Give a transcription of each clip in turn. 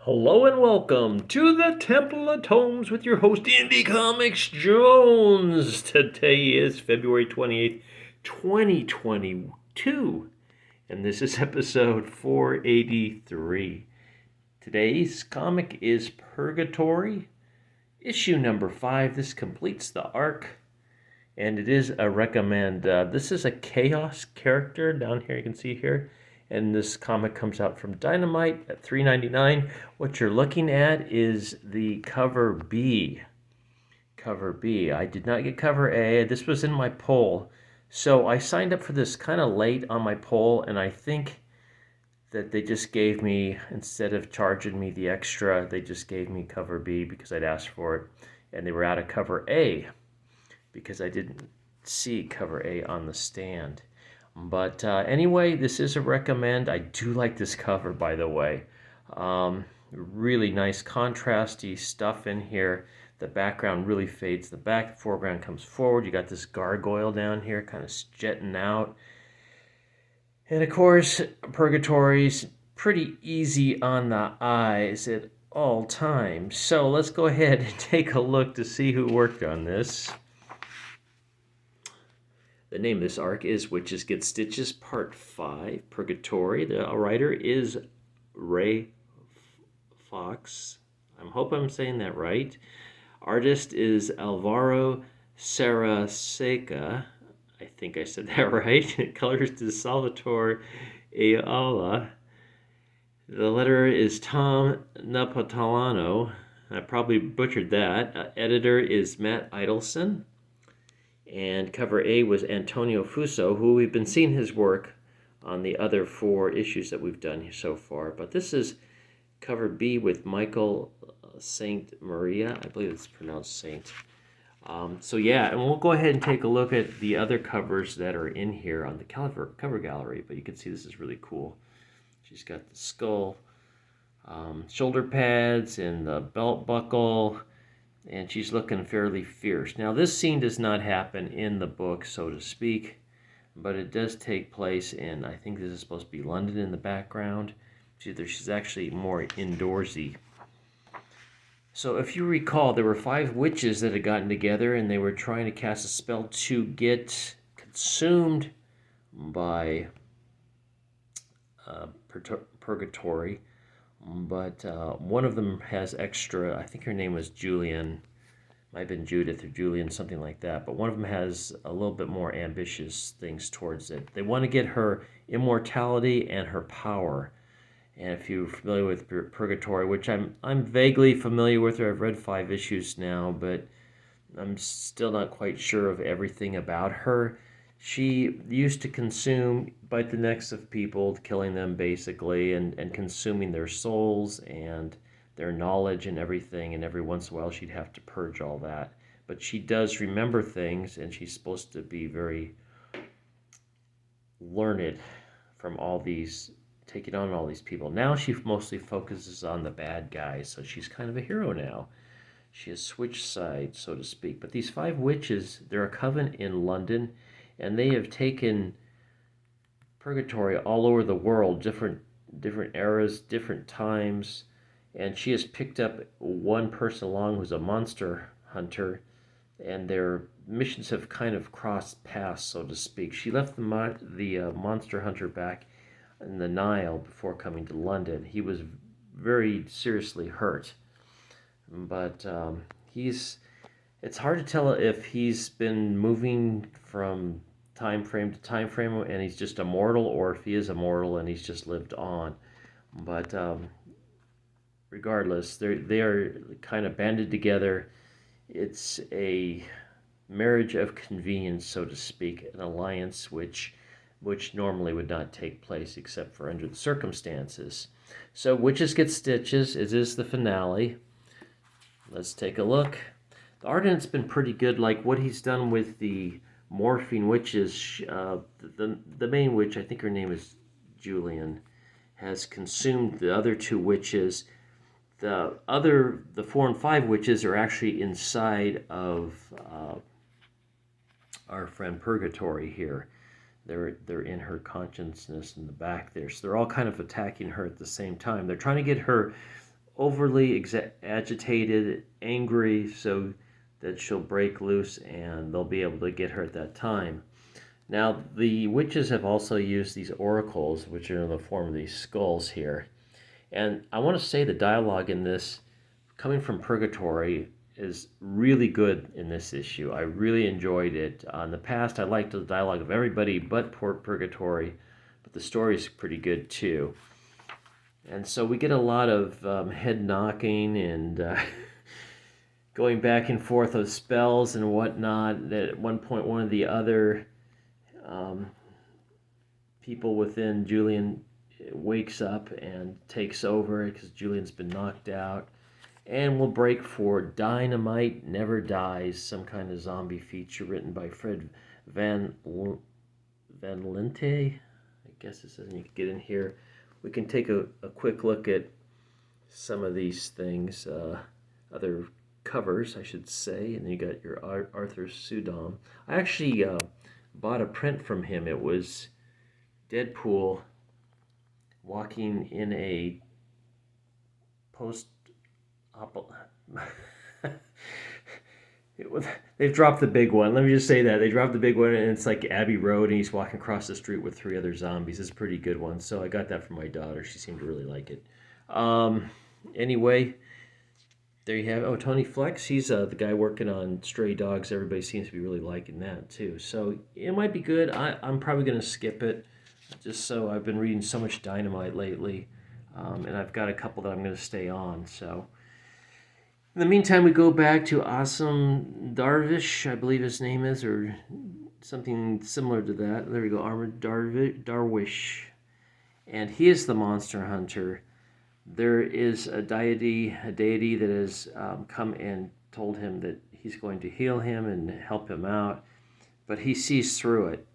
Hello and welcome to the Temple of Tomes with your host, Indie Comics Jones. Today is February 28th, 2022, and this is episode 483. Today's comic is Purgatori, issue number 5. This completes the arc, and it is a recommend. This is a Chaos character down here, you can see here. And this comic comes out from Dynamite at $3.99. What you're looking at is the cover B. Cover B. I did not get cover A. This was in my poll. So I signed up for this kind of late on my poll, and I think that they just gave me, instead of charging me the extra, they just gave me cover B because I'd asked for it. And they were out of cover A because I didn't see cover A on the stand. But anyway, this is a recommend. I do like this cover, by the way. Really nice contrasty stuff in here. The background really fades. The back foreground comes forward. You got this gargoyle down here kind of jetting out. And of course, Purgatory's pretty easy on the eyes at all times. So let's go ahead and take a look to see who worked on this. The name of this arc is Witches Get Stitches, Part 5, Purgatory. The writer is Ray Fox. I hope I'm saying that right. Artist is Alvaro Saraseca. I think I said that right. Colorist is Salvatore Ayala. The letterer is Tom Napolitano. I probably butchered that. Editor is Matt Idelson. And cover A was Antonio Fuso, who we've been seeing his work on the other 4 issues that we've done so far. But this is cover B with Michael Saint Maria. I believe it's pronounced Saint. So yeah, and we'll go ahead and take a look at the other covers that are in here on the cover gallery. But you can see this is really cool. She's got the skull, shoulder pads, and the belt buckle. And she's looking fairly fierce. Now, this scene does not happen in the book, so to speak, but it does take place in, I think this is supposed to be London in the background. She's actually more indoorsy. So if you recall, there were 5 witches that had gotten together, and they were trying to cast a spell to get consumed by Purgatory. But one of them has extra, I think her name was Julian, might have been Judith or Julian, something like that. But one of them has a little bit more ambitious things towards it. They want to get her immortality and her power. And if you're familiar with Purgatory, which I'm vaguely familiar with her, I've read 5 issues now, but I'm still not quite sure of everything about her. She used to consume, bite the necks of people, killing them basically, and consuming their souls and their knowledge and everything. And every once in a while she'd have to purge all that. But she does remember things, and she's supposed to be very learned from all these, taking on all these people. Now she mostly focuses on the bad guys, so she's kind of a hero now. She has switched sides, so to speak. But these 5 witches, they're a coven in London, and they have taken Purgatory all over the world, different eras, different times, and she has picked up one person along who's a monster hunter, and their missions have kind of crossed paths, so to speak. She left the monster hunter back in the Nile before coming to London. He was very seriously hurt, but it's hard to tell if he's been moving from time frame to time frame and he's just immortal, or if he is immortal and he's just lived on. But regardless, they are kind of banded together. It's a marriage of convenience, so to speak, an alliance which normally would not take place except for under the circumstances. So Witches Get Stitches, it is the finale. Let's take a look. The art in it's been pretty good, like what he's done with the morphine witches. The main witch, I think her name is Julian, has consumed the other 2 witches. The 4 and 5 witches are actually inside of our friend Purgatory here. They're in her consciousness in the back there. So they're all kind of attacking her at the same time. They're trying to get her overly agitated, angry, so that she'll break loose and they'll be able to get her at that time. Now, the witches have also used these oracles, which are in the form of these skulls here. And I want to say the dialogue in this, coming from Purgatori, is really good in this issue. I really enjoyed it. In the past, I liked the dialogue of everybody but Purgatori, but the story's pretty good too. And so we get a lot of head knocking and going back and forth of spells and whatnot. At one point, one of the other um, people within Julian wakes up and takes over because Julian's been knocked out. And we'll break for Dynamite Never Dies, some kind of zombie feature written by Fred Van Lente. I guess it says you can get in here. We can take a quick look at some of these things, other covers, I should say. And then you got your Arthur Sudom. I actually bought a print from him. It was Deadpool walking in a post. They've dropped the big one. Let me just say that. They dropped the big one, and it's like Abbey Road, and he's walking across the street with 3 other zombies. It's a pretty good one. So I got that from my daughter. She seemed to really like it. Anyway, there you have it. Oh, Tony Flex. He's the guy working on Stray Dogs. Everybody seems to be really liking that, too. So it might be good. I'm probably going to skip it, just so I've been reading so much Dynamite lately, and I've got a couple that I'm going to stay on, so... In the meantime, we go back to Awesome Darvish, I believe his name is, or something similar to that. There we go, Armored Darwish. And he is the monster hunter. There is a deity that has come and told him that he's going to heal him and help him out. But he sees through it,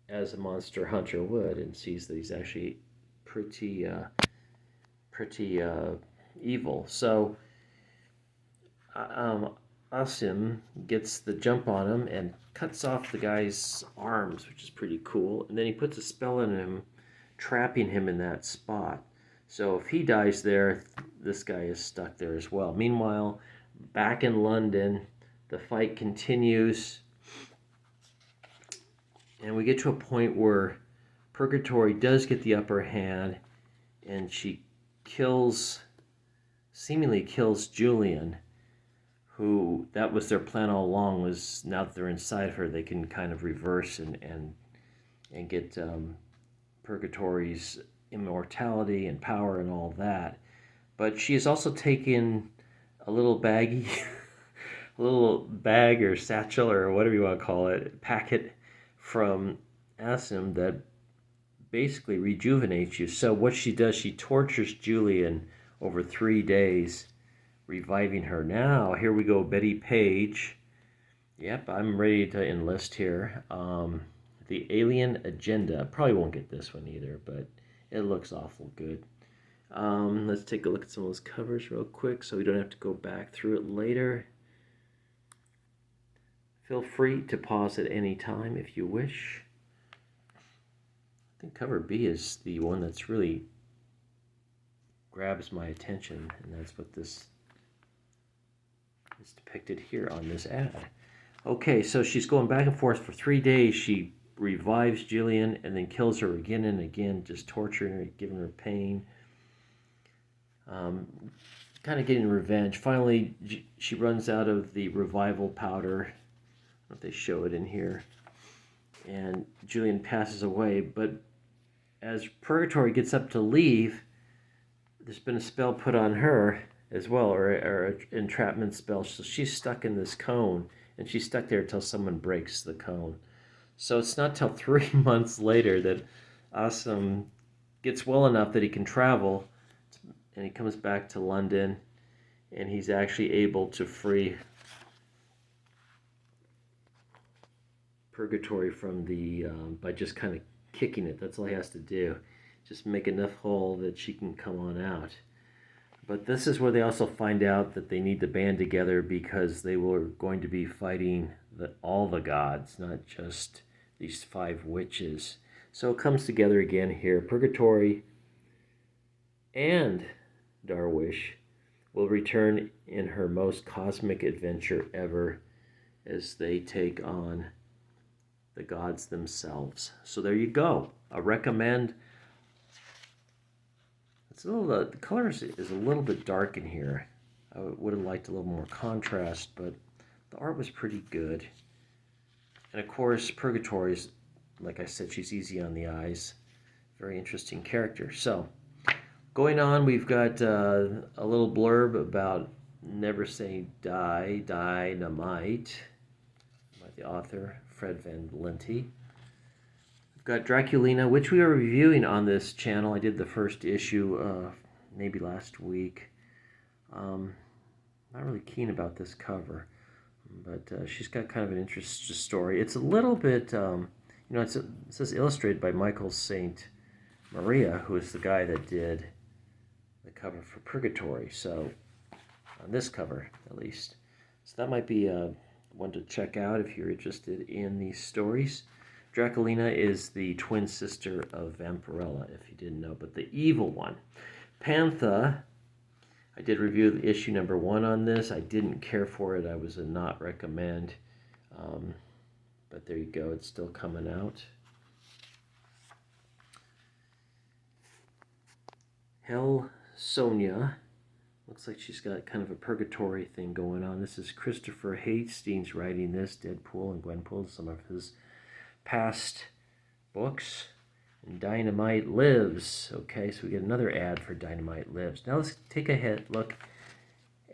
as a monster hunter would, and sees that he's actually pretty evil. So... Asim gets the jump on him and cuts off the guy's arms, which is pretty cool. And then he puts a spell in him, trapping him in that spot. So if he dies there, this guy is stuck there as well. Meanwhile, back in London, the fight continues. And we get to a point where Purgatori does get the upper hand, and she seemingly kills Julian, who, that was their plan all along, was now that they're inside her, they can kind of reverse and get Purgatori's immortality and power and all that. But she has also taken a little baggie, a little bag or satchel or whatever you want to call it, packet from Asim that basically rejuvenates you. So what she does, she tortures Julian over 3 days, reviving her. Now, here we go, Betty Page. Yep, I'm ready to enlist here. The Alien Agenda. Probably won't get this one either, but it looks awful good. Let's take a look at some of those covers real quick so we don't have to go back through it later. Feel free to pause at any time if you wish. I think cover B is the one that's really grabs my attention, and that's what this is depicted here on this ad. Okay, so she's going back and forth for 3 days. She revives Jillian and then kills her again and again, just torturing her, giving her pain. Kind of getting revenge. Finally, she runs out of the revival powder. I don't know if they show it in here. And Julian passes away, but as Purgatori gets up to leave, there's been a spell put on her as well, or an entrapment spell. So she's stuck in this cone, and she's stuck there until someone breaks the cone. So it's not till 3 months later that Asim gets well enough that he can travel, and he comes back to London, and he's actually able to free Purgatori from the, by just kind of kicking it. That's all he has to do. Just make enough hole that she can come on out. But this is where they also find out that they need to band together because they were going to be fighting all the gods, not just these 5 witches. So it comes together again here. Purgatori and Darwish, will return in her most cosmic adventure ever as they take on the gods themselves. So there you go. I recommend. It's a little, the color is a little bit dark in here. I would have liked a little more contrast, but the art was pretty good. And of course, Purgatori is, like I said, she's easy on the eyes. Very interesting character. So, going on, we've got a little blurb about Never Say Die, Dynamite, by the author, Fred Van Lente. We've got Draculina, which we are reviewing on this channel. I did the first issue maybe last week. Not really keen about this cover, but she's got kind of an interesting story. It's a little bit, it says illustrated by Michael St. Maria, who is the guy that did the cover for Purgatori, so on this cover at least. So that might be one to check out if you're interested in these stories. Draculina is the twin sister of Vampirella, if you didn't know, but the evil one. Pantha, I did review the issue number 1 on this. I didn't care for it. I was a not recommend. But there you go. It's still coming out. Hell Sonia. Looks like she's got kind of a purgatory thing going on. This is Christopher Hastings writing this. Deadpool and Gwenpool, some of his past books. And Dynamite Lives. Okay, so we get another ad for Dynamite Lives. Now let's take a look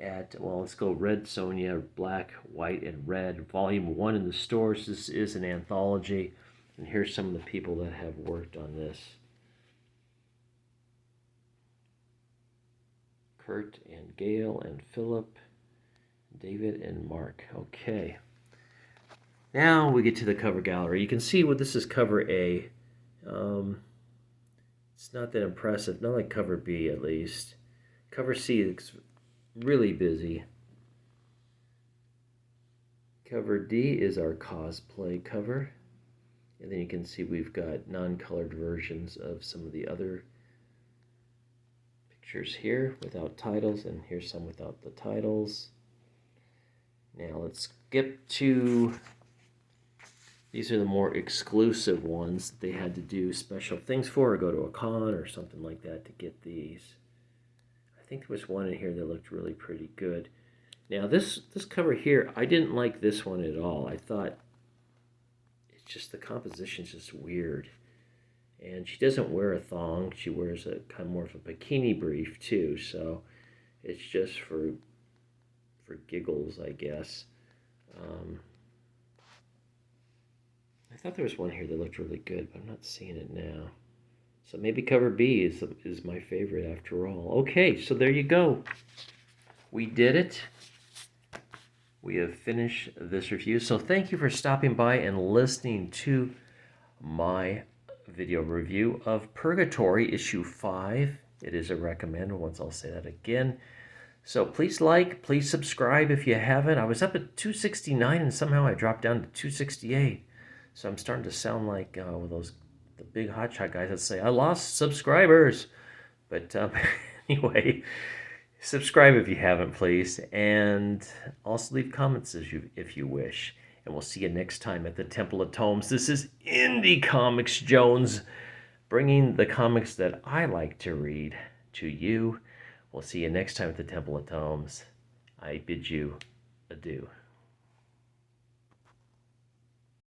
at, well, let's go Red Sonja, Black, White, and Red. Volume 1 in the stores. This is an anthology. And here's some of the people that have worked on this. Kurt and Gail and Philip, David and Mark. Okay. Now we get to the cover gallery. You can see what this is cover A. It's not that impressive, not like cover B at least. Cover C is really busy. Cover D is our cosplay cover. And then you can see we've got non-colored versions of some of the other pictures here without titles, and here's some without the titles. Now let's skip to, these are the more exclusive ones that they had to do special things for, or go to a con or something like that to get these. I think there was one in here that looked really pretty good. Now this cover here, I didn't like this one at all. I thought it's just, the composition's just weird. And she doesn't wear a thong. She wears a kind of more of a bikini brief too. So it's just for giggles, I guess. I thought there was one here that looked really good, but I'm not seeing it now. So maybe cover B is my favorite after all. Okay, so there you go. We did it. We have finished this review. So thank you for stopping by and listening to my video review of Purgatori issue 5. It is a recommend. Once I'll say that again. So please like, please subscribe if you haven't. I was up at 269 and somehow I dropped down to 268. So I'm starting to sound like the big hotshot guys that say I lost subscribers. But anyway, subscribe if you haven't, please, and also leave comments if you wish. And we'll see you next time at the Temple of Tomes. This is Indie Comics Jones, bringing the comics that I like to read to you. We'll see you next time at the Temple of Tomes. I bid you adieu.